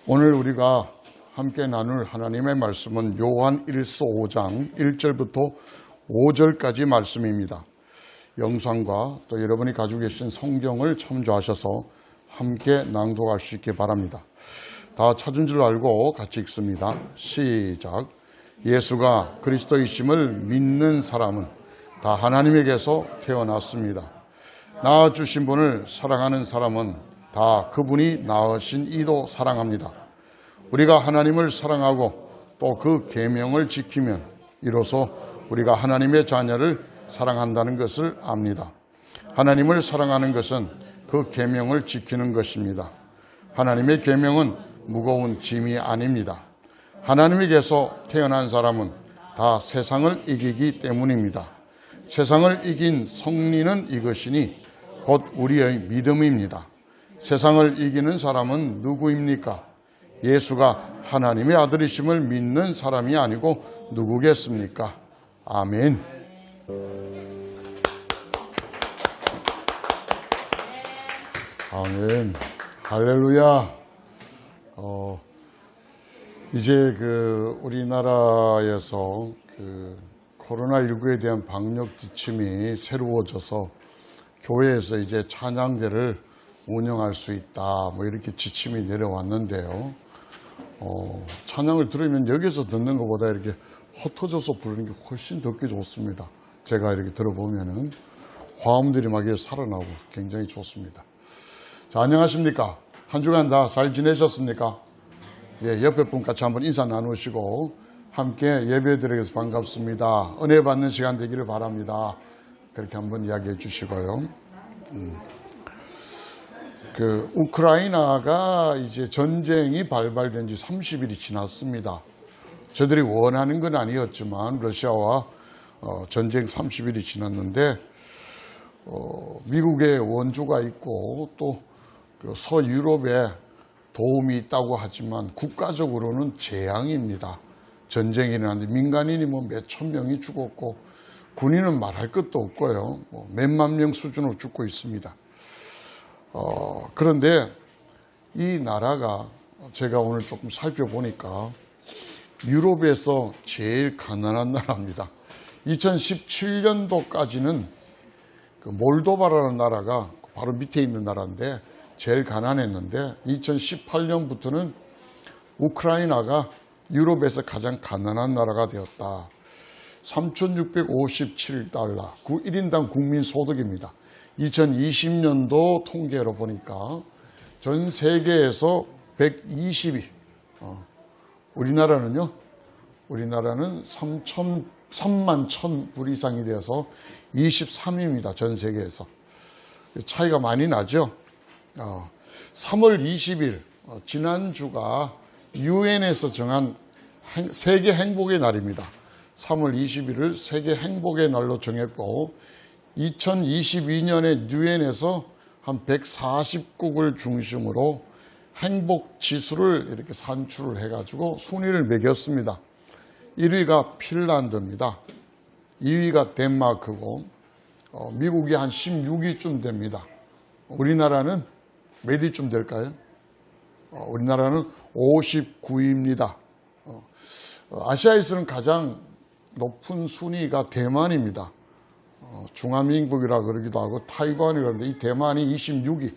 오늘 우리가 함께 나눌 하나님의 말씀은 요한 1서 5장 1절부터 5절까지 말씀입니다. 영상과 또 여러분이 가지고 계신 성경을 참조하셔서 함께 낭독할 수 있게 바랍니다. 다 찾은 줄 알고 같이 읽습니다. 시작. 예수가 그리스도이심을 믿는 사람은 다 하나님에게서 태어났습니다. 낳아주신 분을 사랑하는 사람은 다 그분이 낳으신 이도 사랑합니다. 우리가 하나님을 사랑하고 또 그 계명을 지키면 이로써 우리가 하나님의 자녀를 사랑한다는 것을 압니다. 하나님을 사랑하는 것은 그 계명을 지키는 것입니다. 하나님의 계명은 무거운 짐이 아닙니다. 하나님에게서 태어난 사람은 다 세상을 이기기 때문입니다. 세상을 이긴 성리는 이것이니 곧 우리의 믿음입니다. 세상을 이기는 사람은 누구입니까? 예수가 하나님의 아들이심을 믿는 사람이 아니고 누구겠습니까? 아멘. 아멘. 할렐루야. 이제 우리나라에서 코로나19에 대한 방역 지침이 새로워져서 교회에서 이제 찬양대를 운영할 수 있다, 이렇게 지침이 내려왔는데요. 찬양을 들으면 여기서 듣는 것보다 이렇게 흩어져서 부르는 게 훨씬 듣기 좋습니다. 제가 이렇게 들어보면은 화음들이 막 살아나고 굉장히 좋습니다. 자, 안녕하십니까? 한 주간 다 잘 지내셨습니까? 예, 옆에 분 같이 한번 인사 나누시고 함께 예배드리겠습니다. 반갑습니다. 은혜 받는 시간 되기를 바랍니다. 그렇게 한번 이야기해 주시고요. 우크라이나가 이제 전쟁이 발발된 지 30일이 지났습니다. 저들이 원하는 건 아니었지만 러시아와 전쟁 30일이 지났는데 미국의 원조가 있고 또 서유럽에 도움이 있다고 하지만 국가적으로는 재앙입니다. 전쟁이 일어났는데 민간인이 몇천 명이 죽었고 군인은 말할 것도 없고요. 몇만 명 수준으로 죽고 있습니다. 그런데 이 나라가 제가 오늘 조금 살펴보니까 유럽에서 제일 가난한 나라입니다. 2017년도까지는 몰도바라는 나라가 바로 밑에 있는 나라인데 제일 가난했는데 2018년부터는 우크라이나가 유럽에서 가장 가난한 나라가 되었다. 3,657달러, 1인당 국민소득입니다. 2020년도 통계로 보니까 전 세계에서 120위, 우리나라는 3만 1,000불 이상이 되어서 23위입니다. 전 세계에서. 차이가 많이 나죠. 3월 20일, 지난주가 유엔에서 정한 세계 행복의 날입니다. 3월 20일을 세계 행복의 날로 정했고 2022년에 유엔에서 한 140국을 중심으로 행복 지수를 이렇게 산출을 해가지고 순위를 매겼습니다. 1위가 핀란드입니다. 2위가 덴마크고 미국이 한 16위쯤 됩니다. 우리나라는 몇 위쯤 될까요? 우리나라는 59위입니다. 아시아에서는 가장 높은 순위가 대만입니다. 중화민국이라 그러기도 하고 타이완이 그러는데 이 대만이 26위,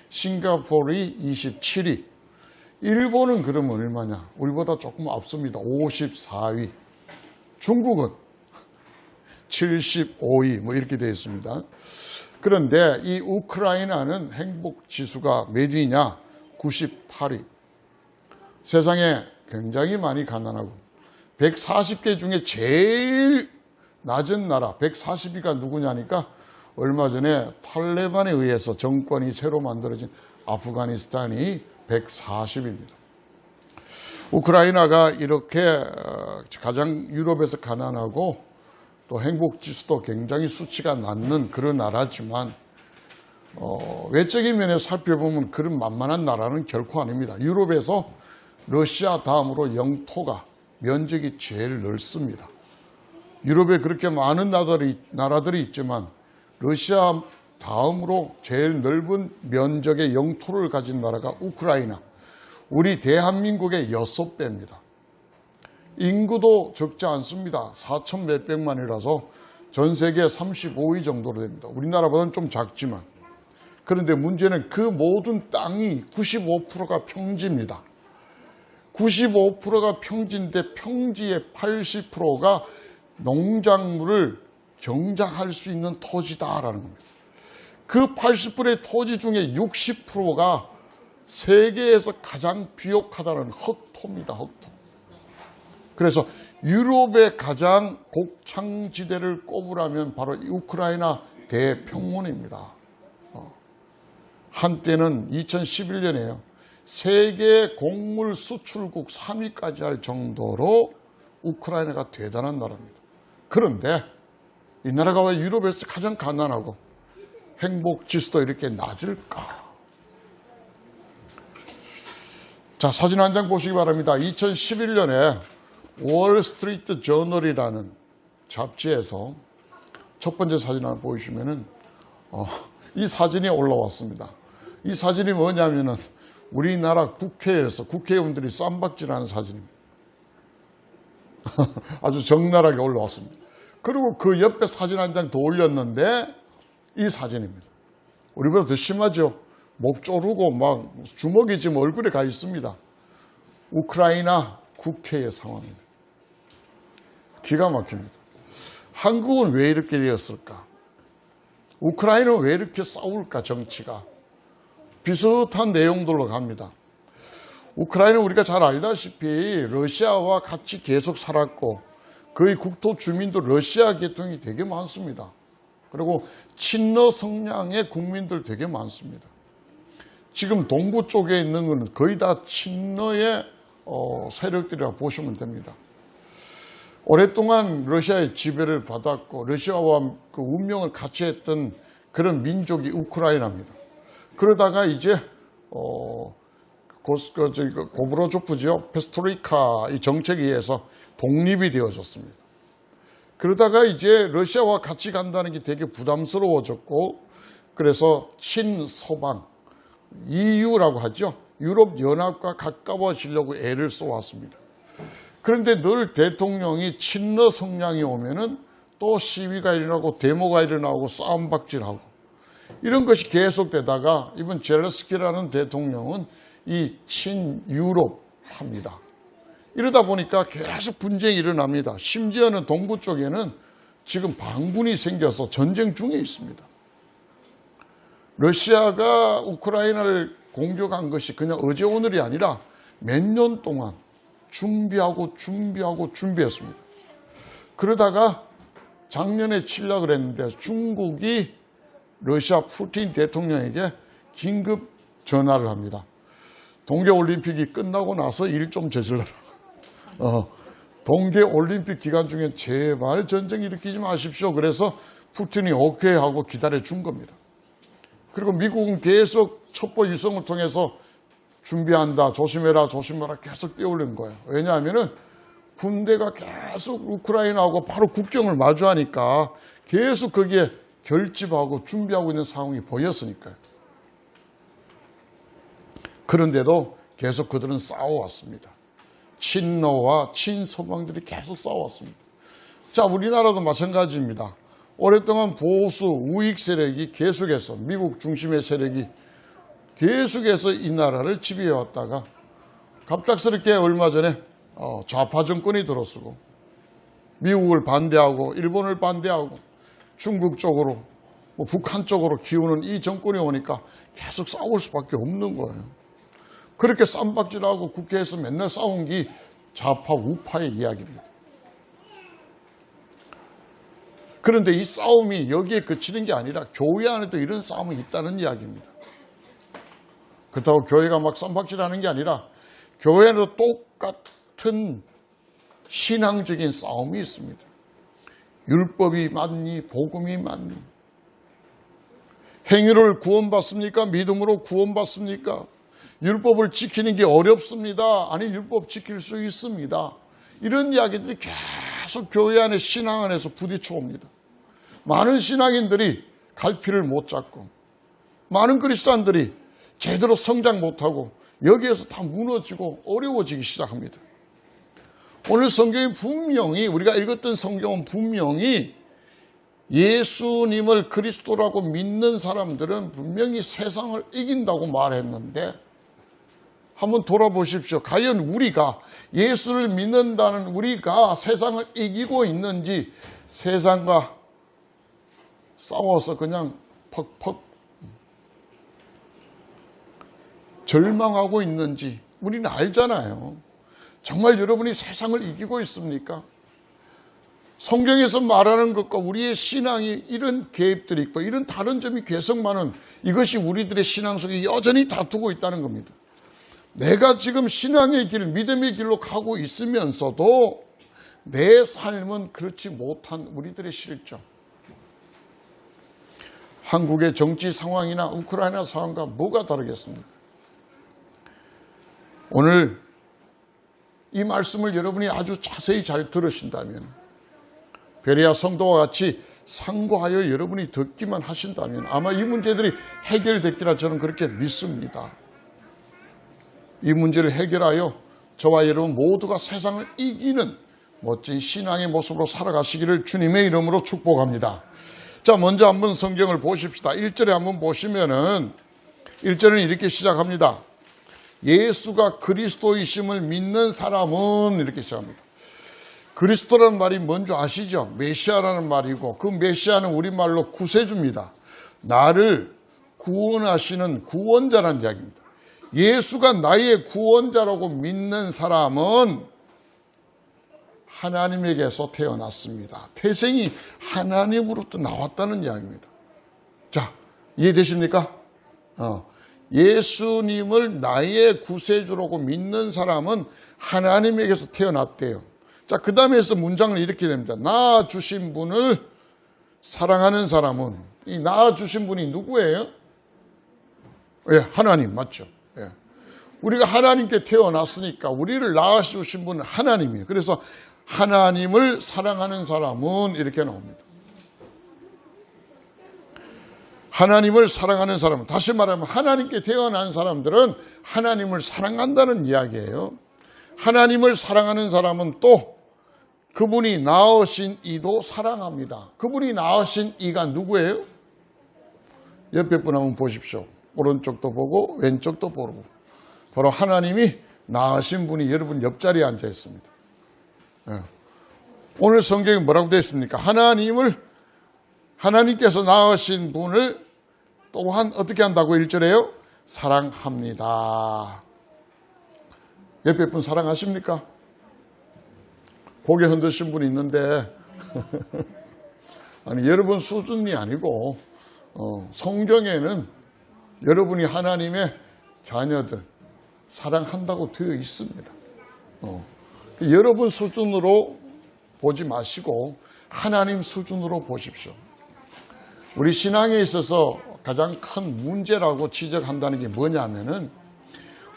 싱가포르이 27위. 일본은 그러면 얼마냐? 우리보다 조금 앞섭니다. 54위. 중국은 75위 이렇게 되어 있습니다. 그런데 이 우크라이나는 행복지수가 몇 위냐? 98위. 세상에 굉장히 많이 가난하고 140개 중에 제일 낮은 나라 140위가 누구냐니까 얼마 전에 탈레반에 의해서 정권이 새로 만들어진 아프가니스탄이 140입니다. 우크라이나가 이렇게 가장 유럽에서 가난하고 또 행복지수도 굉장히 수치가 낮는 그런 나라지만 외적인 면에서 살펴보면 그런 만만한 나라는 결코 아닙니다. 유럽에서 러시아 다음으로 영토가 면적이 제일 넓습니다. 유럽에 그렇게 많은 나라들이 있지만 러시아 다음으로 제일 넓은 면적의 영토를 가진 나라가 우크라이나. 우리 대한민국의 6배입니다. 인구도 적지 않습니다. 4천 몇백만이라서 전 세계 35위 정도로 됩니다. 우리나라보다는 좀 작지만. 그런데 문제는 그 모든 땅이 95%가 평지입니다. 95%가 평지인데 평지의 80%가 농작물을 경작할 수 있는 토지다라는 겁니다. 그 80%의 토지 중에 60%가 세계에서 가장 비옥하다는 흑토입니다. 흑토. 그래서 유럽의 가장 곡창지대를 꼽으라면 바로 우크라이나 대평원입니다. 한때는 2011년에요. 세계 곡물 수출국 3위까지 할 정도로 우크라이나가 대단한 나라입니다. 그런데 이 나라가 왜 유럽에서 가장 가난하고 행복 지수도 이렇게 낮을까? 자, 사진 한 장 보시기 바랍니다. 2011년에 월스트리트 저널이라는 잡지에서 첫 번째 사진 하나 보여주시면은 이 사진이 올라왔습니다. 이 사진이 뭐냐면은 우리나라 국회에서 국회의원들이 쌈박질하는 사진입니다. 아주 적나라하게 올라왔습니다. 그리고 그 옆에 사진 한 장 더 올렸는데 이 사진입니다. 우리보다 더 심하죠. 목 조르고 막 주먹이 지금 얼굴에 가 있습니다. 우크라이나 국회의 상황입니다. 기가 막힙니다. 한국은 왜 이렇게 되었을까? 우크라이나는 왜 이렇게 싸울까? 정치가. 비슷한 내용들로 갑니다. 우크라이나는 우리가 잘 알다시피 러시아와 같이 계속 살았고 거의 국토 주민도 러시아 계통이 되게 많습니다. 그리고 친러 성향의 국민들 되게 많습니다. 지금 동부 쪽에 있는 것은 거의 다 친러의 세력들이라고 보시면 됩니다. 오랫동안 러시아의 지배를 받았고 러시아와 그 운명을 같이 했던 그런 민족이 우크라이나입니다. 그러다가 이제 고브로조프죠. 페스트로이카 이 정책에 의해서 독립이 되어졌습니다. 그러다가 이제 러시아와 같이 간다는 게 되게 부담스러워졌고 그래서 친서방 EU라고 하죠. 유럽연합과 가까워지려고 애를 써왔습니다. 그런데 늘 대통령이 친러 성향이 오면은 또 시위가 일어나고 데모가 일어나고 싸움박질하고 이런 것이 계속되다가 이번 젤렌스키라는 대통령은 이 친유럽합니다. 이러다 보니까 계속 분쟁이 일어납니다. 심지어는 동부 쪽에는 지금 반군이 생겨서 전쟁 중에 있습니다. 러시아가 우크라이나를 공격한 것이 그냥 어제 오늘이 아니라 몇 년 동안 준비했습니다. 그러다가 작년에 치려고 했는데 중국이 러시아 푸틴 대통령에게 긴급 전화를 합니다. 동계올림픽이 끝나고 나서 일 좀 저질러라. 동계올림픽 기간 중에 제발 전쟁 일으키지 마십시오. 그래서 푸틴이 오케이 하고 기다려준 겁니다. 그리고 미국은 계속 첩보 유성을 통해서 준비한다, 조심해라, 조심해라 계속 띄우는 거예요. 왜냐하면은 군대가 계속 우크라이나하고 바로 국경을 마주하니까 계속 거기에 결집하고 준비하고 있는 상황이 보였으니까요. 그런데도 계속 그들은 싸워왔습니다. 친러와 친서방들이 계속 싸워왔습니다. 자, 우리나라도 마찬가지입니다. 오랫동안 보수 우익 세력이 계속해서 미국 중심의 세력이 계속해서 이 나라를 지배해왔다가 갑작스럽게 얼마 전에 좌파 정권이 들어서고 미국을 반대하고 일본을 반대하고 중국 쪽으로 북한 쪽으로 기우는 이 정권이 오니까 계속 싸울 수밖에 없는 거예요. 그렇게 쌈박질하고 국회에서 맨날 싸운 게 좌파 우파의 이야기입니다. 그런데 이 싸움이 여기에 그치는 게 아니라 교회 안에도 이런 싸움이 있다는 이야기입니다. 그렇다고 교회가 막 쌈박질하는 게 아니라 교회에도 똑같은 신앙적인 싸움이 있습니다. 율법이 맞니? 복음이 맞니? 행위를 구원받습니까? 믿음으로 구원받습니까? 율법을 지키는 게 어렵습니다. 아니, 율법 지킬 수 있습니다. 이런 이야기들이 계속 교회 안에 신앙 안에서 부딪혀 옵니다. 많은 신앙인들이 갈피를 못 잡고 많은 그리스도인들이 제대로 성장 못하고 여기에서 다 무너지고 어려워지기 시작합니다. 오늘 성경이 분명히, 우리가 읽었던 성경은 분명히 예수님을 그리스도라고 믿는 사람들은 분명히 세상을 이긴다고 말했는데, 한번 돌아보십시오. 과연 우리가, 예수를 믿는다는 우리가 세상을 이기고 있는지, 세상과 싸워서 그냥 퍽퍽 절망하고 있는지 우리는 알잖아요. 정말 여러분이 세상을 이기고 있습니까? 성경에서 말하는 것과 우리의 신앙이 이런 개입들이 있고 이런 다른 점이 괴석많은, 이것이 우리들의 신앙 속에 여전히 다투고 있다는 겁니다. 내가 지금 신앙의 길, 믿음의 길로 가고 있으면서도 내 삶은 그렇지 못한 우리들의 실정. 한국의 정치 상황이나 우크라이나 상황과 뭐가 다르겠습니까? 오늘 이 말씀을 여러분이 아주 자세히 잘 들으신다면, 베레아 성도와 같이 상고하여 여러분이 듣기만 하신다면 아마 이 문제들이 해결됐기라 저는 그렇게 믿습니다. 이 문제를 해결하여 저와 여러분 모두가 세상을 이기는 멋진 신앙의 모습으로 살아가시기를 주님의 이름으로 축복합니다. 자, 먼저 한번 성경을 보십시다. 1절에 한번 보시면은 1절은 이렇게 시작합니다. 예수가 그리스도이심을 믿는 사람은, 이렇게 시작합니다. 그리스도라는 말이 뭔지 아시죠? 메시아라는 말이고, 그 메시아는 우리말로 구세주입니다. 나를 구원하시는 구원자라는 이야기입니다. 예수가 나의 구원자라고 믿는 사람은 하나님에게서 태어났습니다. 태생이 하나님으로부터 나왔다는 이야기입니다. 자, 이해되십니까? 예수님을 나의 구세주라고 믿는 사람은 하나님에게서 태어났대요. 자, 그 다음에서 문장을 이렇게 됩니다. 낳아주신 분을 사랑하는 사람은, 이 낳아주신 분이 누구예요? 예, 하나님, 맞죠? 예. 우리가 하나님께 태어났으니까 우리를 낳아주신 분은 하나님이에요. 그래서 하나님을 사랑하는 사람은 이렇게 나옵니다. 하나님을 사랑하는 사람은, 다시 말하면 하나님께 태어난 사람들은 하나님을 사랑한다는 이야기예요. 하나님을 사랑하는 사람은 또 그분이 낳으신 이도 사랑합니다. 그분이 낳으신 이가 누구예요? 옆에 분 한번 보십시오. 오른쪽도 보고 왼쪽도 보고. 바로 하나님이 낳으신 분이 여러분 옆자리에 앉아 있습니다. 오늘 성경에 뭐라고 되어 있습니까? 하나님께서 낳으신 분을 또한 어떻게 한다고 1절에요? 사랑합니다. 옆에 분 사랑하십니까? 고개 흔드신 분이 있는데 아니, 여러분 수준이 아니고 성경에는 여러분이 하나님의 자녀들 사랑한다고 되어 있습니다. 여러분 수준으로 보지 마시고 하나님 수준으로 보십시오. 우리 신앙에 있어서 가장 큰 문제라고 지적한다는 게 뭐냐면은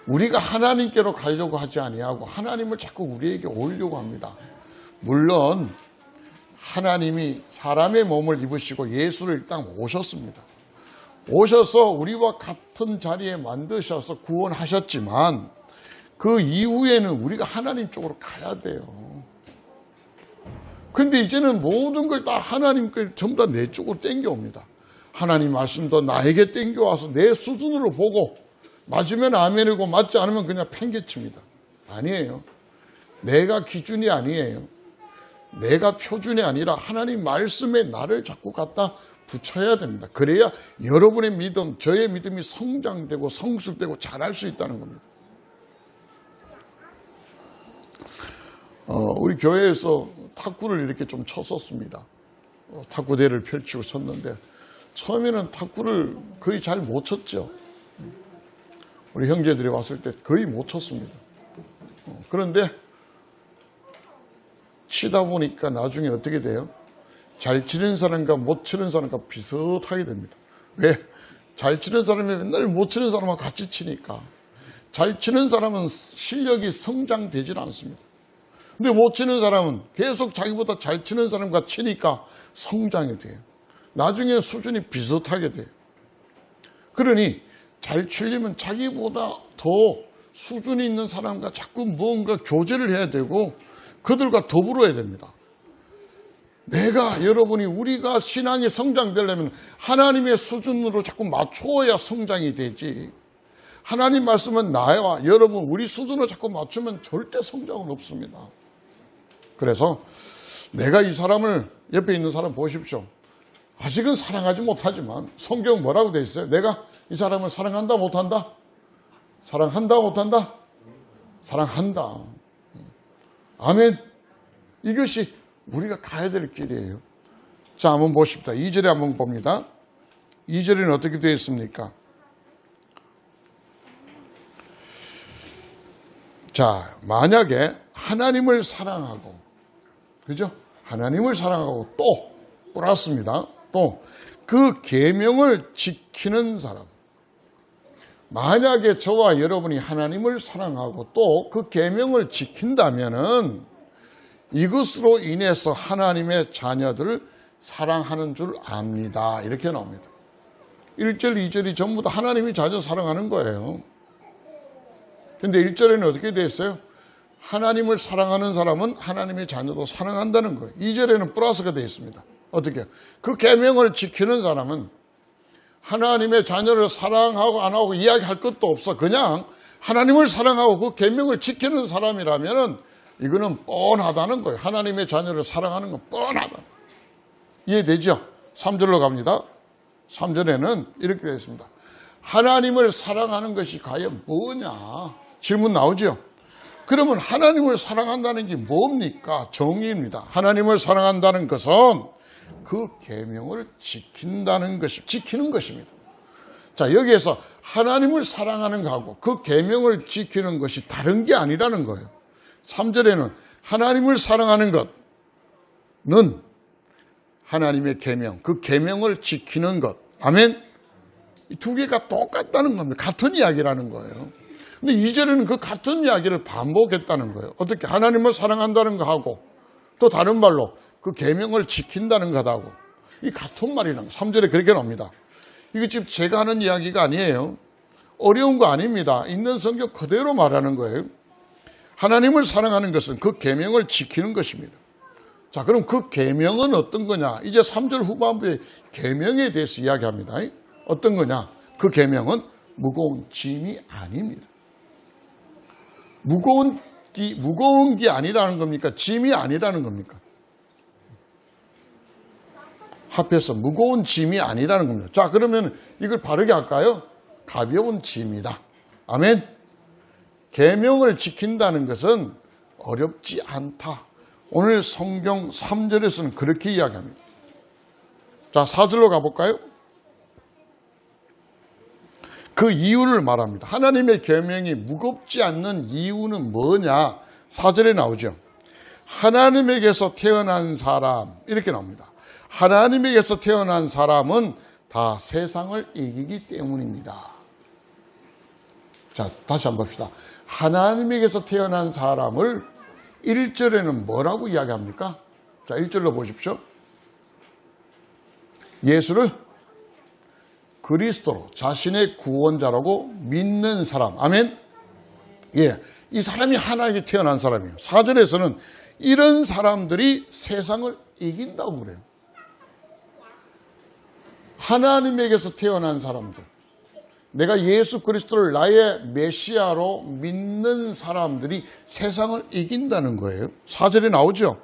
우리가 하나님께로 가려고 하지 아니하고 하나님을 자꾸 우리에게 오려고 합니다. 물론 하나님이 사람의 몸을 입으시고 예수를 일단 오셨습니다. 오셔서 우리와 같은 자리에 만드셔서 구원하셨지만 그 이후에는 우리가 하나님 쪽으로 가야 돼요. 근데 이제는 모든 걸 다 하나님께 전부 다 내 쪽으로 땡겨옵니다. 하나님 말씀도 나에게 땡겨와서 내 수준으로 보고 맞으면 아멘이고 맞지 않으면 그냥 팽개칩니다. 아니에요. 내가 기준이 아니에요. 내가 표준이 아니라 하나님 말씀에 나를 자꾸 갖다 붙여야 됩니다. 그래야 여러분의 믿음, 저의 믿음이 성장되고 성숙되고 자랄 수 있다는 겁니다. 우리 교회에서 탁구를 이렇게 좀 쳤었습니다. 탁구대를 펼치고 쳤는데 처음에는 탁구를 거의 잘 못 쳤죠. 우리 형제들이 왔을 때 거의 못 쳤습니다. 그런데 치다 보니까 나중에 어떻게 돼요? 잘 치는 사람과 못 치는 사람과 비슷하게 됩니다. 왜? 잘 치는 사람이 맨날 못 치는 사람과 같이 치니까 잘 치는 사람은 실력이 성장되질 않습니다. 근데 못 치는 사람은 계속 자기보다 잘 치는 사람과 치니까 성장이 돼요. 나중에 수준이 비슷하게 돼요. 그러니 잘 치려면 자기보다 더 수준이 있는 사람과 자꾸 무언가 교제를 해야 되고 그들과 더불어야 됩니다. 우리가 신앙이 성장되려면 하나님의 수준으로 자꾸 맞추어야 성장이 되지. 하나님 말씀은 나와 여러분 우리 수준으로 자꾸 맞추면 절대 성장은 없습니다. 그래서 내가 이 사람을 옆에 있는 사람 보십시오. 아직은 사랑하지 못하지만 성경 뭐라고 되어 있어요? 내가 이 사람을 사랑한다 못한다? 사랑한다 못한다? 사랑한다. 아멘. 이것이 우리가 가야 될 길이에요. 자, 한번 보십시다. 2절에 한번 봅니다. 2절에는 어떻게 되어 있습니까? 자, 만약에 하나님을 사랑하고, 그죠? 하나님을 사랑하고 또 플러스입니다. 또 그 계명을 지키는 사람. 만약에 저와 여러분이 하나님을 사랑하고 또 그 계명을 지킨다면은 이것으로 인해서 하나님의 자녀들을 사랑하는 줄 압니다. 이렇게 나옵니다. 1절, 2절이 전부 다 하나님이 자녀 사랑하는 거예요. 근데 1절에는 어떻게 되어 있어요? 하나님을 사랑하는 사람은 하나님의 자녀도 사랑한다는 거예요. 2절에는 플러스가 되어 있습니다. 어떻게? 그 계명을 지키는 사람은 하나님의 자녀를 사랑하고 안 하고 이야기할 것도 없어. 그냥 하나님을 사랑하고 그 계명을 지키는 사람이라면 이거는 뻔하다는 거예요. 하나님의 자녀를 사랑하는 건 뻔하다. 이해되죠? 3절로 갑니다. 3절에는 이렇게 되어 있습니다. 하나님을 사랑하는 것이 과연 뭐냐? 질문 나오죠? 그러면 하나님을 사랑한다는 게 뭡니까? 정의입니다. 하나님을 사랑한다는 것은 그 계명을 지키는 것입니다. 자, 여기에서 하나님을 사랑하는 거하고 그 계명을 지키는 것이 다른 게 아니라는 거예요. 3절에는 하나님을 사랑하는 것은 하나님의 계명, 그 계명을 지키는 것. 아멘? 이 두 개가 똑같다는 겁니다. 같은 이야기라는 거예요. 근데 2절에는 그 같은 이야기를 반복했다는 거예요. 어떻게? 하나님을 사랑한다는 거하고 또 다른 말로 그 계명을 지킨다는 것하고 이 같은 말이라는 거예요. 3절에 그렇게 나옵니다. 이거 지금 제가 하는 이야기가 아니에요. 어려운 거 아닙니다. 있는 성경 그대로 말하는 거예요. 하나님을 사랑하는 것은 그 계명을 지키는 것입니다. 자, 그럼 그 계명은 어떤 거냐? 이제 3절 후반부에 계명에 대해서 이야기합니다. 어떤 거냐? 그 계명은 무거운 짐이 아닙니다. 무거운 게 아니라는 겁니까? 짐이 아니라는 겁니까? 합해서 무거운 짐이 아니라는 겁니다. 자, 그러면 이걸 바르게 할까요? 가벼운 짐이다. 아멘. 계명을 지킨다는 것은 어렵지 않다. 오늘 성경 3절에서는 그렇게 이야기합니다. 자, 4절로 가볼까요? 그 이유를 말합니다. 하나님의 계명이 무겁지 않는 이유는 뭐냐? 4절에 나오죠. 하나님에게서 태어난 사람, 이렇게 나옵니다. 하나님에게서 태어난 사람은 다 세상을 이기기 때문입니다. 자, 다시 한번 봅시다. 하나님에게서 태어난 사람을 1절에는 뭐라고 이야기합니까? 자, 1절로 보십시오. 예수를 그리스도로 자신의 구원자라고 믿는 사람. 아멘? 예. 이 사람이 하나님께 태어난 사람이에요. 4절에서는 이런 사람들이 세상을 이긴다고 그래요. 하나님에게서 태어난 사람들. 내가 예수 그리스도를 나의 메시아로 믿는 사람들이 세상을 이긴다는 거예요. 4절에 나오죠.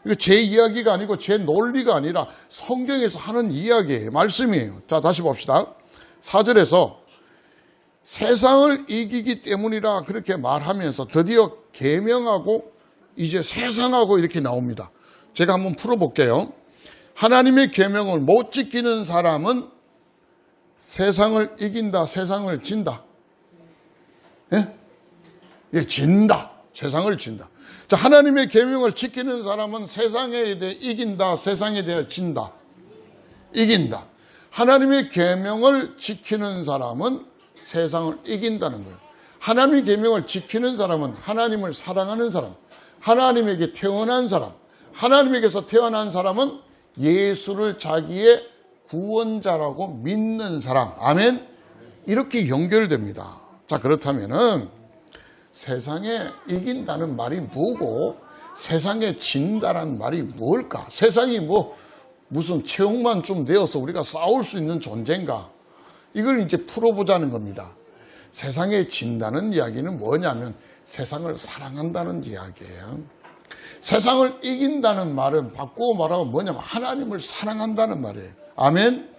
이거 제 이야기가 아니고 제 논리가 아니라 성경에서 하는 이야기예요. 말씀이에요. 자, 다시 봅시다. 4절에서 세상을 이기기 때문이라 그렇게 말하면서 드디어 계명하고 이제 세상하고 이렇게 나옵니다. 제가 한번 풀어볼게요. 하나님의 계명을 못 지키는 사람은 세상을 이긴다, 세상을 진다. 예? 예, 진다. 세상을 진다. 자, 하나님의 계명을 지키는 사람은 세상에 대해 이긴다, 세상에 대해 진다. 이긴다. 하나님의 계명을 지키는 사람은 세상을 이긴다는 거예요. 하나님의 계명을 지키는 사람은 하나님을 사랑하는 사람, 하나님에게 태어난 사람, 하나님에게서 태어난 사람은 예수를 자기의 구원자라고 믿는 사람. 아멘? 이렇게 연결됩니다. 자, 그렇다면은 세상에 이긴다는 말이 뭐고 세상에 진다는 말이 뭘까? 세상이 무슨 체육만 좀 되어서 우리가 싸울 수 있는 존재인가? 이걸 이제 풀어보자는 겁니다. 세상에 진다는 이야기는 뭐냐면 세상을 사랑한다는 이야기예요. 세상을 이긴다는 말은 바꾸어 말하면 뭐냐면 하나님을 사랑한다는 말이에요. 아멘?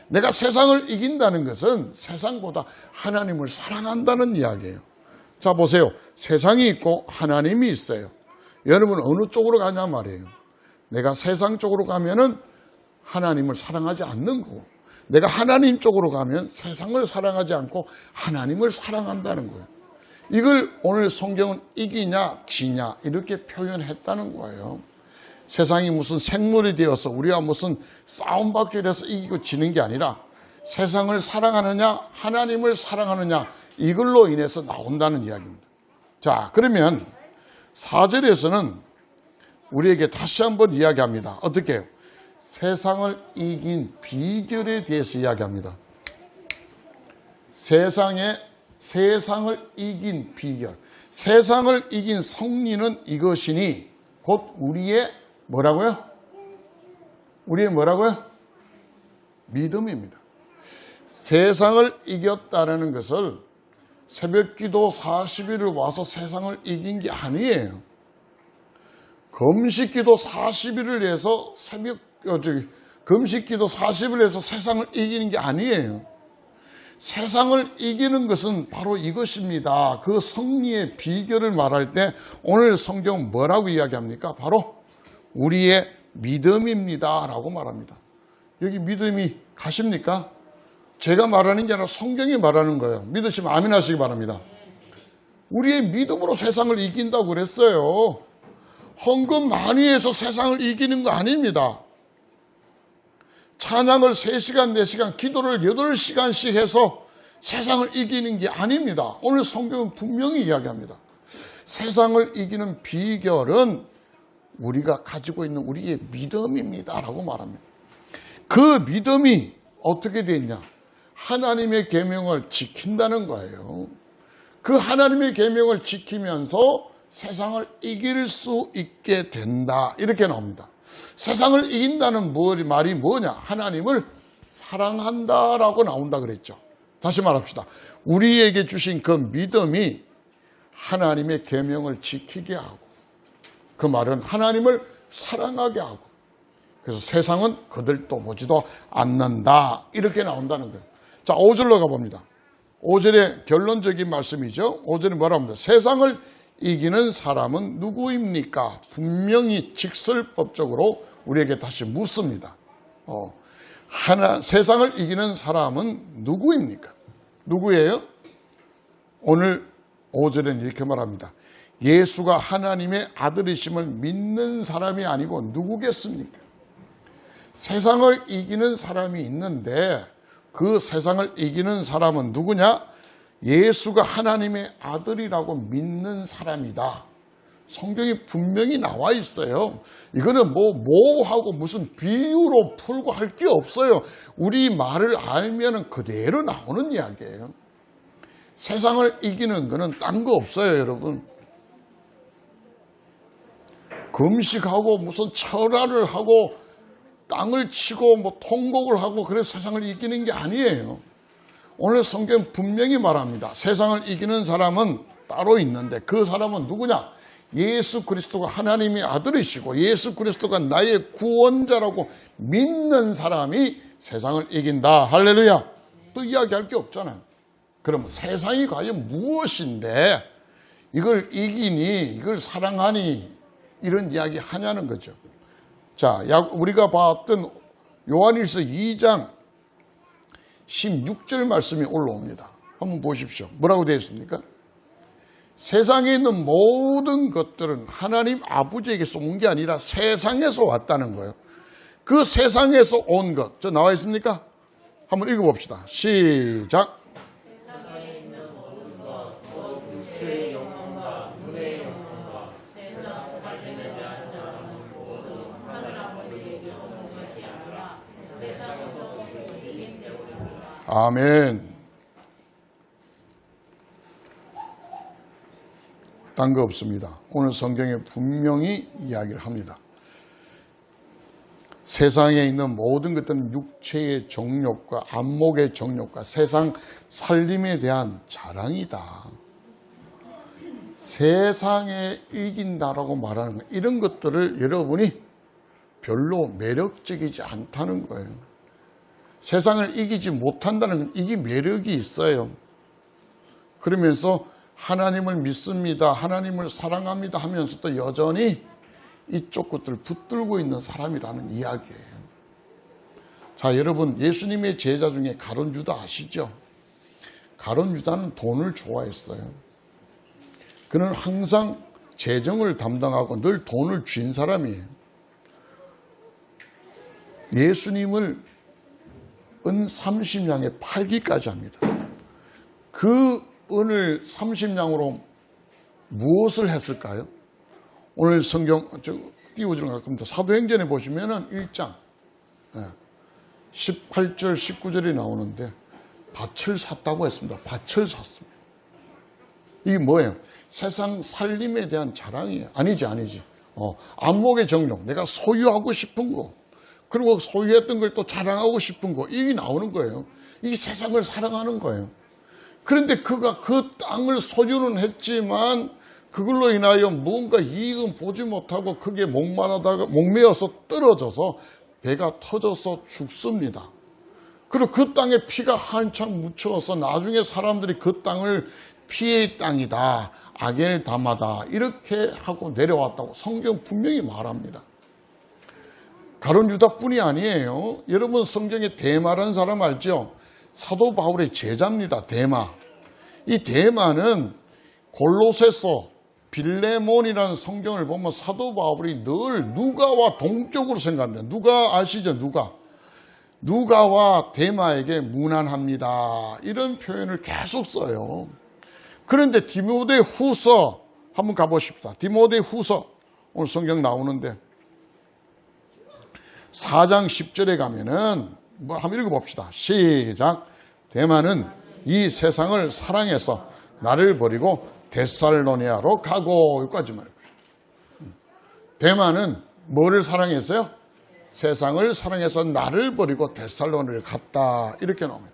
내가 세상을 이긴다는 것은 세상보다 하나님을 사랑한다는 이야기예요. 자, 보세요. 세상이 있고 하나님이 있어요. 여러분 어느 쪽으로 가냐 말이에요. 내가 세상 쪽으로 가면은 하나님을 사랑하지 않는 거고, 내가 하나님 쪽으로 가면 세상을 사랑하지 않고 하나님을 사랑한다는 거예요. 이걸 오늘 성경은 이기냐 지냐 이렇게 표현했다는 거예요. 세상이 무슨 생물이 되어서 우리가 무슨 싸움박질해서 이기고 지는 게 아니라 세상을 사랑하느냐 하나님을 사랑하느냐 이걸로 인해서 나온다는 이야기입니다. 자, 그러면 4절에서는 우리에게 다시 한번 이야기합니다. 어떻게 해요? 세상을 이긴 비결에 대해서 이야기합니다. 세상을 이긴 비결, 세상을 이긴 성리는 이것이니 곧 우리의 뭐라고요? 우리의 뭐라고요? 믿음입니다. 세상을 이겼다는 것을 새벽기도 40일을 와서 세상을 이긴 게 아니에요. 금식기도 40일을 해서 금식기도 40일을 해서 세상을 이기는 게 아니에요. 세상을 이기는 것은 바로 이것입니다. 그 승리의 비결을 말할 때 오늘 성경은 뭐라고 이야기합니까? 바로 우리의 믿음입니다 라고 말합니다. 여기 믿음이 가십니까? 제가 말하는 게 아니라 성경이 말하는 거예요. 믿으시면 아멘 하시기 바랍니다. 우리의 믿음으로 세상을 이긴다고 그랬어요. 헌금 많이 해서 세상을 이기는 거 아닙니다. 찬양을 3시간, 4시간, 기도를 8시간씩 해서 세상을 이기는 게 아닙니다. 오늘 성경은 분명히 이야기합니다. 세상을 이기는 비결은 우리가 가지고 있는 우리의 믿음입니다 라고 말합니다. 그 믿음이 어떻게 되냐? 하나님의 계명을 지킨다는 거예요. 그 하나님의 계명을 지키면서 세상을 이길 수 있게 된다 이렇게 나옵니다. 세상을 이긴다는 말이 뭐냐? 하나님을 사랑한다라고 나온다 그랬죠. 다시 말합시다. 우리에게 주신 그 믿음이 하나님의 계명을 지키게 하고 그 말은 하나님을 사랑하게 하고 그래서 세상은 거들떠 보지도 않는다 이렇게 나온다는 거예요. 자, 5절로 가봅니다. 5절의 결론적인 말씀이죠. 5절은 뭐라고 합니다. 세상을 이기는 사람은 누구입니까? 분명히 직설법적으로 우리에게 다시 묻습니다. 세상을 이기는 사람은 누구입니까? 누구예요? 오늘 5절은 이렇게 말합니다. 예수가 하나님의 아들이심을 믿는 사람이 아니고 누구겠습니까? 세상을 이기는 사람이 있는데 그 세상을 이기는 사람은 누구냐? 예수가 하나님의 아들이라고 믿는 사람이다. 성경이 분명히 나와 있어요. 이거는 뭐하고 무슨 비유로 풀고 할 게 없어요. 우리 말을 알면 그대로 나오는 이야기예요. 세상을 이기는 거는 딴 거 없어요, 여러분. 금식하고 무슨 철화를 하고 땅을 치고 통곡을 하고 그래서 세상을 이기는 게 아니에요. 오늘 성경 분명히 말합니다. 세상을 이기는 사람은 따로 있는데 그 사람은 누구냐? 예수 그리스도가 하나님의 아들이시고 예수 그리스도가 나의 구원자라고 믿는 사람이 세상을 이긴다. 할렐루야. 또 이야기할 게 없잖아요. 그럼 세상이 과연 무엇인데 이걸 이기니 이걸 사랑하니 이런 이야기 하냐는 거죠. 자, 우리가 봤던 요한일서 2장 16절 말씀이 올라옵니다. 한번 보십시오. 뭐라고 되어 있습니까? 세상에 있는 모든 것들은 하나님 아버지에게서 온 게 아니라 세상에서 왔다는 거예요. 그 세상에서 온 것, 저 나와 있습니까? 한번 읽어봅시다. 시작. 세상에 있는 모든 것, 육체의 영광과 눈의 영광과 세상 살림에 대한 자랑은 모두 하늘 아버지에게서 온 것이 아니라 세상에서 오시기 때문입니다. 아멘. 딴 거 없습니다. 오늘 성경에 분명히 이야기를 합니다. 세상에 있는 모든 것들은 육체의 정욕과 안목의 정욕과 세상 살림에 대한 자랑이다. 세상에 이긴다라고 말하는 것, 이런 것들을 여러분이 별로 매력적이지 않다는 거예요. 세상을 이기지 못한다는 건 이게 매력이 있어요. 그러면서 하나님을 믿습니다, 하나님을 사랑합니다 하면서도 여전히 이쪽 것들을 붙들고 있는 사람이라는 이야기예요. 자, 여러분, 예수님의 제자 중에 가룟 유다 아시죠? 가룟 유다는 돈을 좋아했어요. 그는 항상 재정을 담당하고 늘 돈을 쥔 사람이에요. 예수님을 은 30냥에 팔기까지 합니다. 그 은을 30냥으로 무엇을 했을까요? 오늘 성경 띄워주는 것 같습니다. 사도행전에 보시면은 1장 18절 19절이 나오는데 밭을 샀다고 했습니다. 밭을 샀습니다. 이게 뭐예요? 세상 살림에 대한 자랑이에요. 아니지. 안목의 정욕, 내가 소유하고 싶은 거, 그리고 소유했던 걸 또 자랑하고 싶은 거, 이게 나오는 거예요. 이 세상을 사랑하는 거예요. 그런데 그가 그 땅을 소유는 했지만 그걸로 인하여 뭔가 이익은 보지 못하고 크게 목매어서 떨어져서 배가 터져서 죽습니다. 그리고 그 땅에 피가 한창 묻혀서 나중에 사람들이 그 땅을 피의 땅이다, 악의 담하다 이렇게 하고 내려왔다고 성경 분명히 말합니다. 가룟 유다뿐이 아니에요. 여러분, 성경에 데마라는 사람 알죠? 사도 바울의 제자입니다. 데마. 이 데마는 골로새서, 빌레몬이라는 성경을 보면 사도 바울이 늘 누가와 동격으로 생각합니다. 누가 아시죠? 누가와 데마에게 무난합니다, 이런 표현을 계속 써요. 그런데 디모데 후서 한번 가보십시다. 디모데 후서, 오늘 성경 나오는데 4장 10절에 가면은 한번 읽어봅시다. 시작. 데마는 이 세상을 사랑해서 나를 버리고 데살로니아로 가고, 여기까지 말해요. 데마는 뭐를 사랑했어요? 세상을 사랑해서 나를 버리고 데살로니아를 갔다, 이렇게 나옵니다.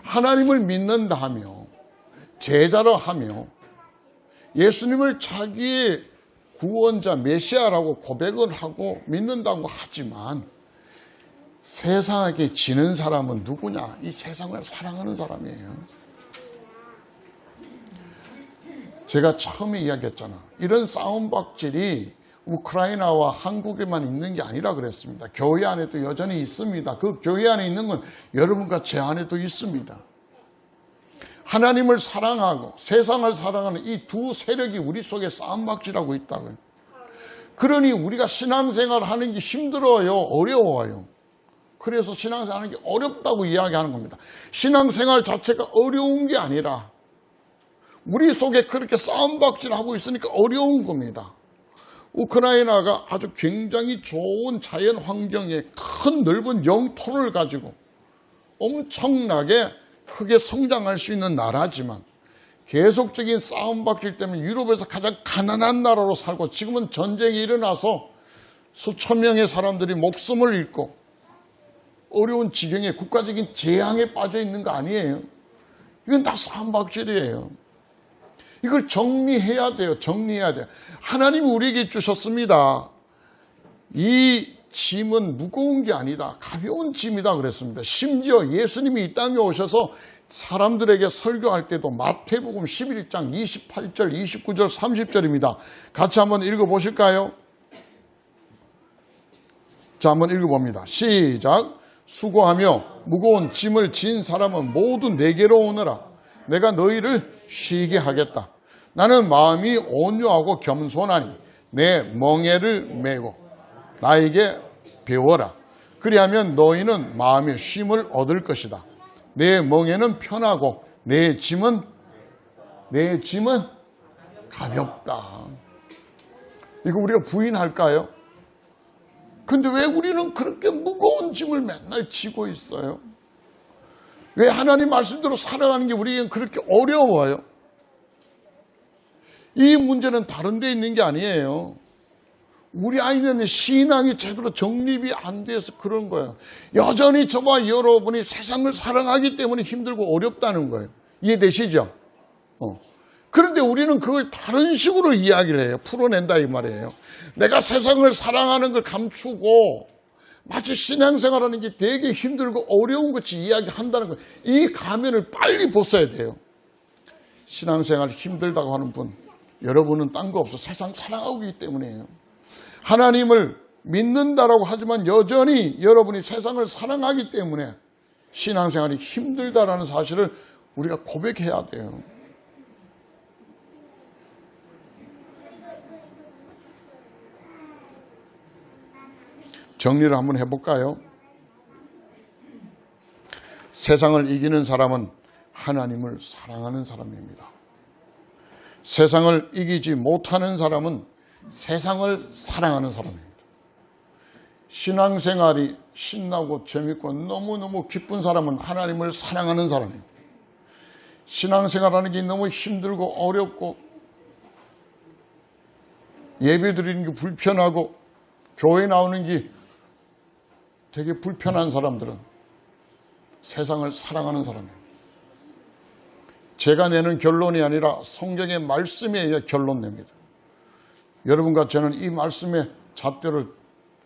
하나님을 믿는다 하며 제자로 하며 예수님을 자기의 구원자 메시아라고 고백을 하고 믿는다고 하지만 세상에게 지는 사람은 누구냐? 이 세상을 사랑하는 사람이에요. 제가 처음에 이야기했잖아. 이런 싸움박질이 우크라이나와 한국에만 있는 게 아니라 그랬습니다. 교회 안에도 여전히 있습니다. 그 교회 안에 있는 건 여러분과 제 안에도 있습니다. 하나님을 사랑하고 세상을 사랑하는 이 두 세력이 우리 속에 싸움박질하고 있다고요. 그러니 우리가 신앙생활 하는 게 힘들어요, 어려워요. 그래서 신앙생활 하는 게 어렵다고 이야기하는 겁니다. 신앙생활 자체가 어려운 게 아니라 우리 속에 그렇게 싸움박질하고 있으니까 어려운 겁니다. 우크라이나가 아주 굉장히 좋은 자연 환경에 큰 넓은 영토를 가지고 엄청나게 크게 성장할 수 있는 나라지만 계속적인 싸움박질 때문에 유럽에서 가장 가난한 나라로 살고, 지금은 전쟁이 일어나서 수천 명의 사람들이 목숨을 잃고 어려운 지경에, 국가적인 재앙에 빠져 있는 거 아니에요. 이건 다 싸움박질이에요. 이걸 정리해야 돼요. 정리해야 돼요. 하나님이 우리에게 주셨습니다. 이 짐은 무거운 게 아니다, 가벼운 짐이다 그랬습니다. 심지어 예수님이 이 땅에 오셔서 사람들에게 설교할 때도 마태복음 11장 28절, 29절, 30절입니다. 같이 한번 읽어보실까요? 자, 한번 읽어봅니다. 시작. 수고하며 무거운 짐을 진 사람은 모두 내게로 오너라. 내가 너희를 쉬게 하겠다. 나는 마음이 온유하고 겸손하니 내 멍에를 메고 나에게 배워라. 그리하면 너희는 마음의 쉼을 얻을 것이다. 내 멍에는 편하고 내 짐은 가볍다. 이거 우리가 부인할까요? 근데 왜 우리는 그렇게 무거운 짐을 맨날 지고 있어요? 왜 하나님 말씀대로 살아가는 게 우리에겐 그렇게 어려워요? 이 문제는 다른 데 있는 게 아니에요. 우리 아이는 신앙이 제대로 정립이 안 돼서 그런 거예요. 여전히 저와 여러분이 세상을 사랑하기 때문에 힘들고 어렵다는 거예요. 이해되시죠? 그런데 우리는 그걸 다른 식으로 이야기를 해요. 풀어낸다 이 말이에요. 내가 세상을 사랑하는 걸 감추고 마치 신앙생활하는 게 되게 힘들고 어려운 것이 이야기한다는 거예요. 이 가면을 빨리 벗어야 돼요. 신앙생활 힘들다고 하는 분, 여러분은 딴 거 없어. 세상 사랑하고 있기 때문이에요. 하나님을 믿는다라고 하지만 여전히 여러분이 세상을 사랑하기 때문에 신앙생활이 힘들다라는 사실을 우리가 고백해야 돼요. 정리를 한번 해볼까요? 세상을 이기는 사람은 하나님을 사랑하는 사람입니다. 세상을 이기지 못하는 사람은 세상을 사랑하는 사람입니다. 신앙생활이 신나고 재밌고 너무너무 기쁜 사람은 하나님을 사랑하는 사람입니다. 신앙생활하는 게 너무 힘들고 어렵고 예배 드리는 게 불편하고 교회 나오는 게 되게 불편한 사람들은 세상을 사랑하는 사람입니다. 제가 내는 결론이 아니라 성경의 말씀에 의해 결론 냅니다. 여러분과 저는 이 말씀의 잣대를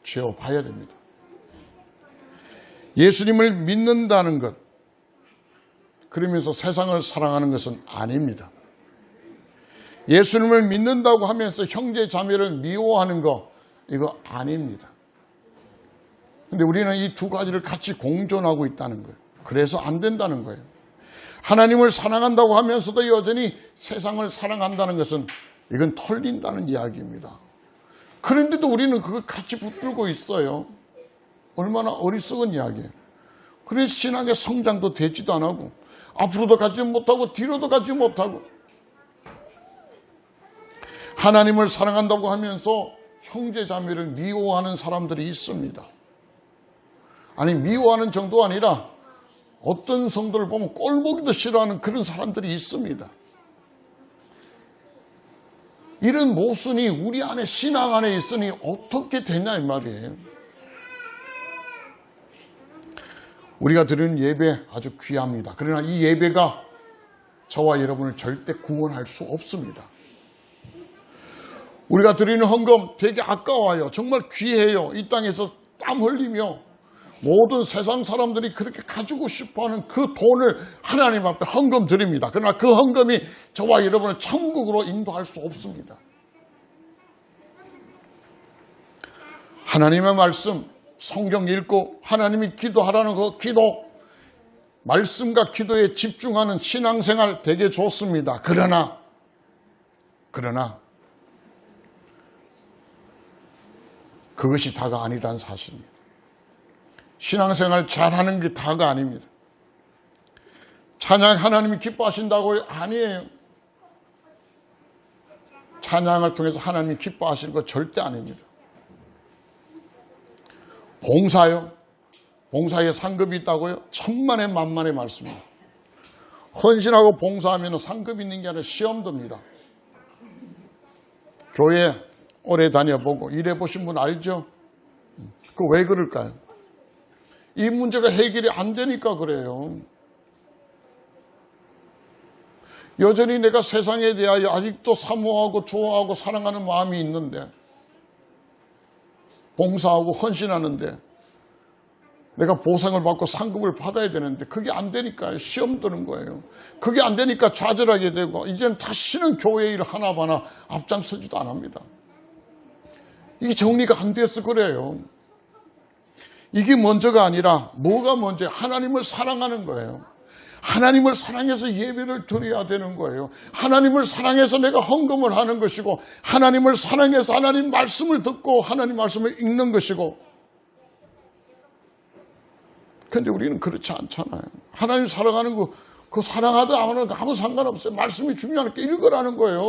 쥐어봐야 됩니다. 예수님을 믿는다는 것, 그러면서 세상을 사랑하는 것은 아닙니다. 예수님을 믿는다고 하면서 형제 자매를 미워하는 거, 이거 아닙니다. 근데 우리는 이 두 가지를 같이 공존하고 있다는 거예요. 그래서 안 된다는 거예요. 하나님을 사랑한다고 하면서도 여전히 세상을 사랑한다는 것은 이건 털린다는 이야기입니다. 그런데도 우리는 그걸 같이 붙들고 있어요. 얼마나 어리석은 이야기예요. 그래서 신앙의 성장도 되지도 안 하고 앞으로도 가지 못하고 뒤로도 가지 못하고 하나님을 사랑한다고 하면서 형제 자매를 미워하는 사람들이 있습니다. 아니 미워하는 정도가 아니라 어떤 성도를 보면 꼴보기도 싫어하는 그런 사람들이 있습니다. 이런 모순이 우리 안에 신앙 안에 있으니 어떻게 되냐 이 말이에요. 우리가 드리는 예배 아주 귀합니다. 그러나 이 예배가 저와 여러분을 절대 구원할 수 없습니다. 우리가 드리는 헌금 되게 아까워요. 정말 귀해요. 이 땅에서 땀 흘리며 모든 세상 사람들이 그렇게 가지고 싶어하는 그 돈을 하나님 앞에 헌금 드립니다. 그러나 그 헌금이 저와 여러분을 천국으로 인도할 수 없습니다. 하나님의 말씀, 성경 읽고 하나님이 기도하라는 그 기도, 말씀과 기도에 집중하는 신앙생활 되게 좋습니다. 그러나 그것이 다가 아니라는 사실입니다. 신앙생활 잘하는 게 다가 아닙니다. 찬양 하나님이 기뻐하신다고요? 아니에요. 찬양을 통해서 하나님이 기뻐하시는 거 절대 아닙니다. 봉사요? 봉사에 상급이 있다고요? 천만의 만만의 말씀입니다. 헌신하고 봉사하면 상급이 있는 게 아니라 시험됩니다. 교회 오래 다녀보고 일해보신 분 알죠? 그 왜 그럴까요? 이 문제가 해결이 안 되니까 그래요. 여전히 내가 세상에 대하여 아직도 사모하고 좋아하고 사랑하는 마음이 있는데 봉사하고 헌신하는데 내가 보상을 받고 상급을 받아야 되는데 그게 안 되니까 시험 드는 거예요. 그게 안 되니까 좌절하게 되고 이제는 다시는 교회 일 하나하나 앞장서지도 안 합니다. 이게 정리가 안 돼서 그래요. 이게 먼저가 아니라 뭐가 먼저? 하나님을 사랑하는 거예요. 하나님을 사랑해서 예배를 드려야 되는 거예요. 하나님을 사랑해서 내가 헌금을 하는 것이고 하나님을 사랑해서 하나님 말씀을 듣고 하나님 말씀을 읽는 것이고 그런데 우리는 그렇지 않잖아요. 하나님 사랑하는 거 그 사랑하다 안 하는 거 아무 상관없어요. 말씀이 중요하니까 읽으라는 거예요.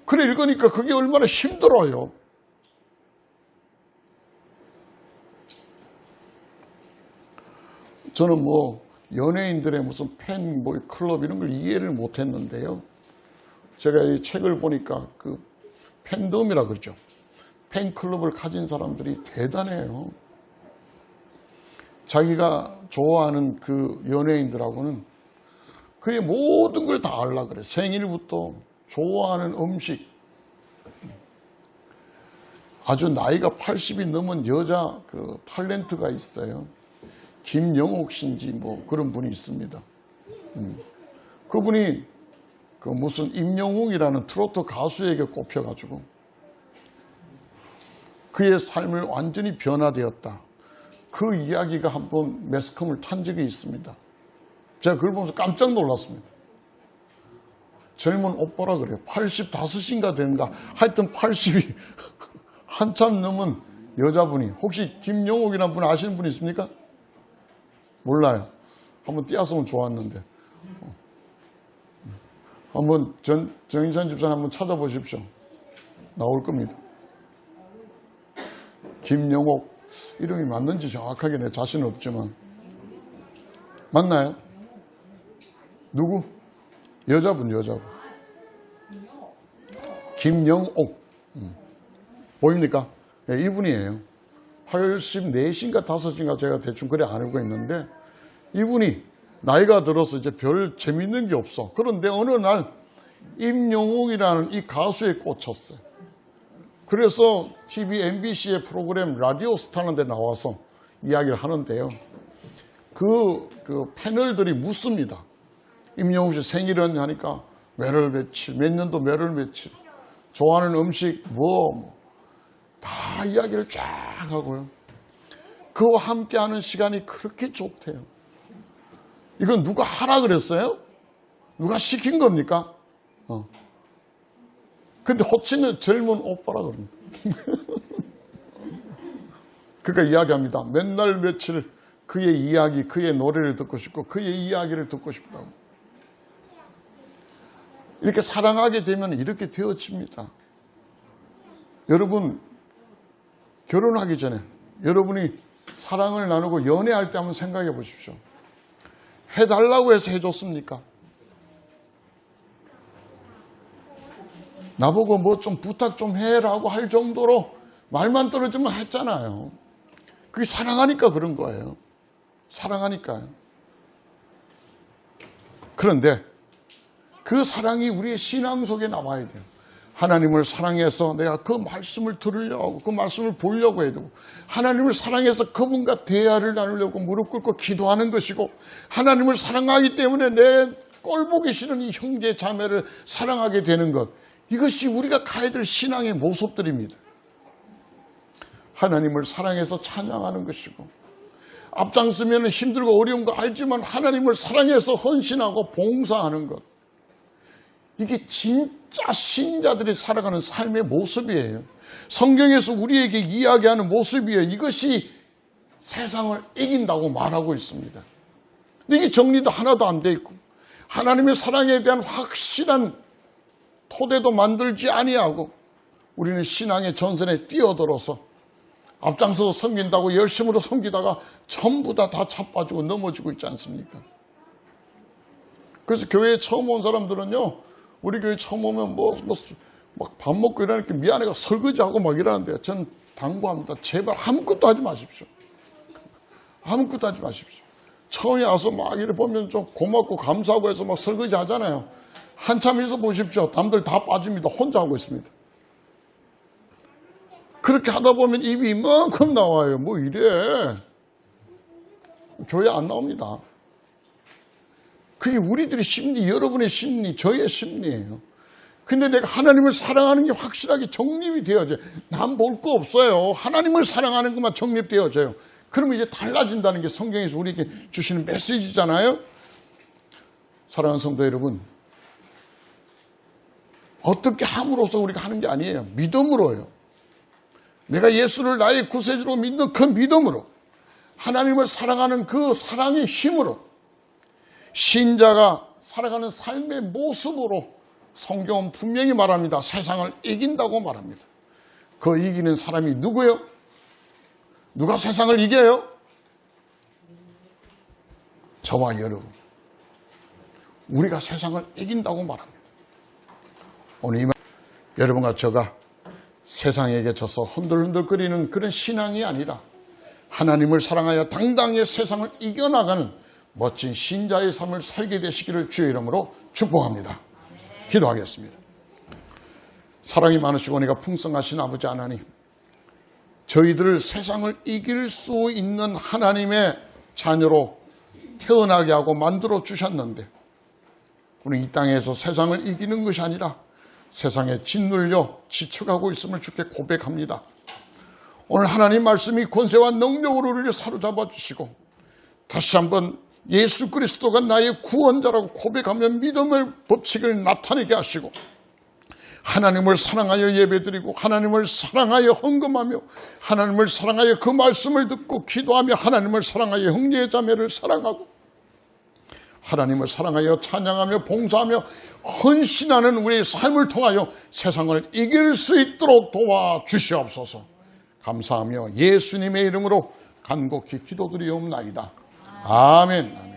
그래 읽으니까 그게 얼마나 힘들어요. 저는 연예인들의 무슨 팬 클럽 이런 걸 이해를 못 했는데요. 제가 이 책을 보니까 그 팬덤이라 그러죠. 팬클럽을 가진 사람들이 대단해요. 자기가 좋아하는 그 연예인들하고는 그의 모든 걸 다 알라 그래. 생일부터 좋아하는 음식. 아주 나이가 80이 넘은 여자 그 탤런트가 있어요. 김영옥 씨인지 뭐 그런 분이 있습니다. 그분이 그 무슨 임영웅이라는 트로트 가수에게 꼽혀가지고 그의 삶을 완전히 변화되었다. 그 이야기가 한번 매스컴을 탄 적이 있습니다. 제가 그걸 보면서 깜짝 놀랐습니다. 젊은 오빠라 그래요. 85인가 되는가. 하여튼 80이 한참 넘은 여자분이. 혹시 김영옥이라는 분 아시는 분 있습니까? 몰라요. 한번 띄었으면 좋았는데. 한번 정인찬 집사님 한번 찾아보십시오. 나올 겁니다. 김영옥. 이름이 맞는지 정확하게 내 자신은 없지만. 맞나요? 누구? 여자분. 김영옥. 보입니까? 네, 이분이에요. 84인가 5인가 제가 대충 그래 알고 있는데 이분이 나이가 들어서 이제 별 재밌는 게 없어. 그런데 어느 날 임영웅이라는 이 가수에 꽂혔어요. 그래서 TV MBC의 프로그램 라디오 스타는 데 나와서 이야기를 하는데요. 그 패널들이 묻습니다. 임영웅 씨 생일은 하니까 몇월 며칠, 몇 년도 몇월 며칠, 좋아하는 음식 다 이야기를 쫙 하고요. 그와 함께하는 시간이 그렇게 좋대요. 이건 누가 하라 그랬어요? 누가 시킨 겁니까? 근데 호칭은 젊은 오빠라 그럽니다. 그러니까 이야기합니다. 맨날 며칠 그의 이야기, 그의 노래를 듣고 싶고 그의 이야기를 듣고 싶다고. 이렇게 사랑하게 되면 이렇게 되어집니다. 여러분 결혼하기 전에 여러분이 사랑을 나누고 연애할 때 한번 생각해 보십시오. 해달라고 해서 해줬습니까? 나보고 뭐 좀 부탁 좀 해라고 할 정도로 말만 떨어지면 했잖아요. 그게 사랑하니까 그런 거예요. 사랑하니까요. 그런데 그 사랑이 우리의 신앙 속에 나와야 돼요. 하나님을 사랑해서 내가 그 말씀을 들으려고 하고 그 말씀을 보려고 해야 되고 하나님을 사랑해서 그분과 대화를 나누려고 무릎 꿇고 기도하는 것이고 하나님을 사랑하기 때문에 내 꼴 보기 싫은 이 형제 자매를 사랑하게 되는 것, 이것이 우리가 가야 될 신앙의 모습들입니다. 하나님을 사랑해서 찬양하는 것이고 앞장서면 힘들고 어려운 거 알지만 하나님을 사랑해서 헌신하고 봉사하는 것, 이게 진짜 신자들이 살아가는 삶의 모습이에요. 성경에서 우리에게 이야기하는 모습이에요. 이것이 세상을 이긴다고 말하고 있습니다. 근데 이게 정리도 하나도 안 돼 있고 하나님의 사랑에 대한 확실한 토대도 만들지 아니하고 우리는 신앙의 전선에 뛰어들어서 앞장서서 섬긴다고 열심으로 섬기다가 전부 다 차빠지고 넘어지고 있지 않습니까? 그래서 교회에 처음 온 사람들은요, 우리 교회 처음 오면 막 밥 먹고 이러니까 미안해가 설거지하고 막 이러는데 전 당부합니다. 제발 아무것도 하지 마십시오. 아무것도 하지 마십시오. 처음에 와서 막 이렇게 보면 좀 고맙고 감사하고 해서 막 설거지 하잖아요. 한참 있어 보십시오. 남들 다 빠집니다. 혼자 하고 있습니다. 그렇게 하다 보면 입이 이만큼 나와요. 뭐 이래. 교회 안 나옵니다. 그게 우리들의 심리, 여러분의 심리, 저의 심리예요. 근데 내가 하나님을 사랑하는 게 확실하게 정립이 되어져요. 난 볼 거 없어요. 하나님을 사랑하는 것만 정립되어져요. 그러면 이제 달라진다는 게 성경에서 우리에게 주시는 메시지잖아요. 사랑하는 성도 여러분, 어떻게 함으로써 우리가 하는 게 아니에요. 믿음으로요. 내가 예수를 나의 구세주로 믿는 그 믿음으로, 하나님을 사랑하는 그 사랑의 힘으로, 신자가 살아가는 삶의 모습으로 성경은 분명히 말합니다. 세상을 이긴다고 말합니다. 그 이기는 사람이 누구예요? 누가 세상을 이겨요? 저와 여러분. 우리가 세상을 이긴다고 말합니다. 오늘 이 여러분과 저가 세상에게 져서 흔들흔들거리는 그런 신앙이 아니라 하나님을 사랑하여 당당히 세상을 이겨나가는 멋진 신자의 삶을 살게 되시기를 주의 이름으로 축복합니다. 기도하겠습니다. 사랑이 많으시고 은혜가 풍성하신 아버지 하나님, 저희들을 세상을 이길 수 있는 하나님의 자녀로 태어나게 하고 만들어 주셨는데 우리 이 땅에서 세상을 이기는 것이 아니라 세상에 짓눌려 지쳐가고 있음을 주께 고백합니다. 오늘 하나님 말씀이 권세와 능력으로 우리를 사로잡아 주시고 다시 한번 예수 그리스도가 나의 구원자라고 고백하며 믿음의 법칙을 나타내게 하시고 하나님을 사랑하여 예배드리고 하나님을 사랑하여 헌금하며 하나님을 사랑하여 그 말씀을 듣고 기도하며 하나님을 사랑하여 형제 자매를 사랑하고 하나님을 사랑하여 찬양하며 봉사하며 헌신하는 우리의 삶을 통하여 세상을 이길 수 있도록 도와주시옵소서. 감사하며 예수님의 이름으로 간곡히 기도드리옵나이다. 아멘.